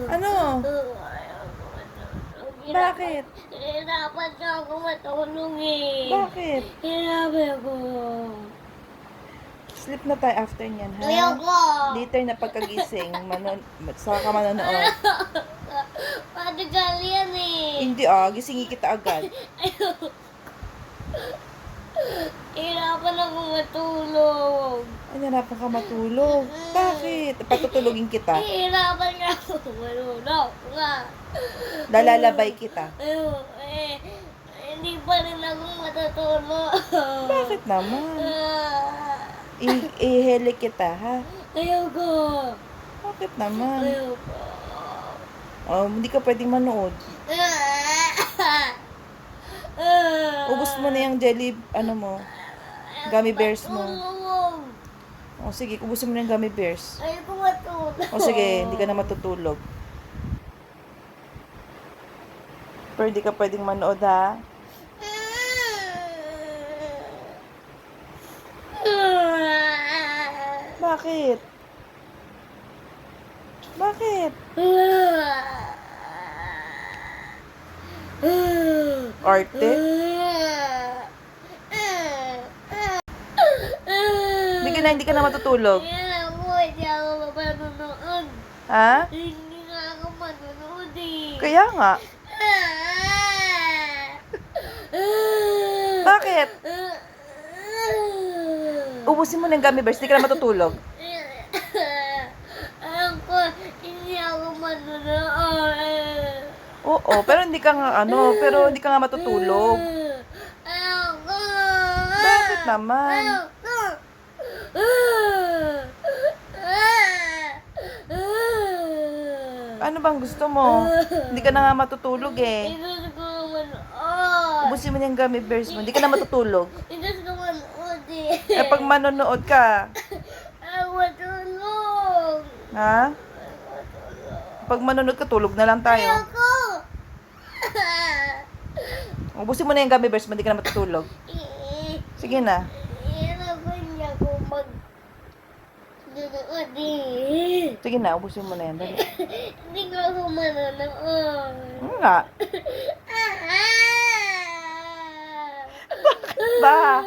Ano? Ayaw ko matulog. Bakit? Hirapan na ako matulog eh. Bakit? Hirapan ko. Sleep na tayo after niyan, ha? Ayaw ko. Later na pagkagising, saka ka manonood. Madagal yan eh. Hindi gisingin kita agad. Hirapan ako matulog. Ay, narapan ka matulog. Bakit? Patutulogin kita. Hirapan nga ako matulog. Lalalabay kita. Ayun, hindi pa rin ako matutulog. Bakit naman? Ihele kita, ha? Ayoko. Bakit naman? Ayoko. Hindi ka pwedeng manood. Ubus mo na yung jelly, gummy bears mo. Sige, ubusin mo na yung gummy bears. Ayoko matulog. Sige, hindi ka na matutulog. Pero hindi ka pwedeng manood, ha? Bakit? Bakit? Arte? Hindi ka na matutulog. Hindi ako mapanonood. Ha? Hindi nga ako manonood eh. Kaya nga. Bakit? Ubusin mo na yung gummy bears, hindi ka na matutulog. Alam ko, hindi ako manonood. Oo, pero hindi ka nga matutulog. Alam ko. Bakit naman? Ano bang gusto mo? Hindi ka na nga matutulog eh. Hindi ko manood. Ubusin mo na yung gummy bears mo, hindi ka na matutulog. Hindi ko manood eh. Pag manonood ka, Ayaw matulog. ha? Pag manonood ka, tulog na lang tayo. Ayoko. Ubusin mo na yung gummy bears mo, hindi ka na matutulog. Sige na. Hirapan niya ako mag-nunood eh. Sige na, ubusin mo na yan. Dali. Hindi ko ako manonood. Ano nga? Ba?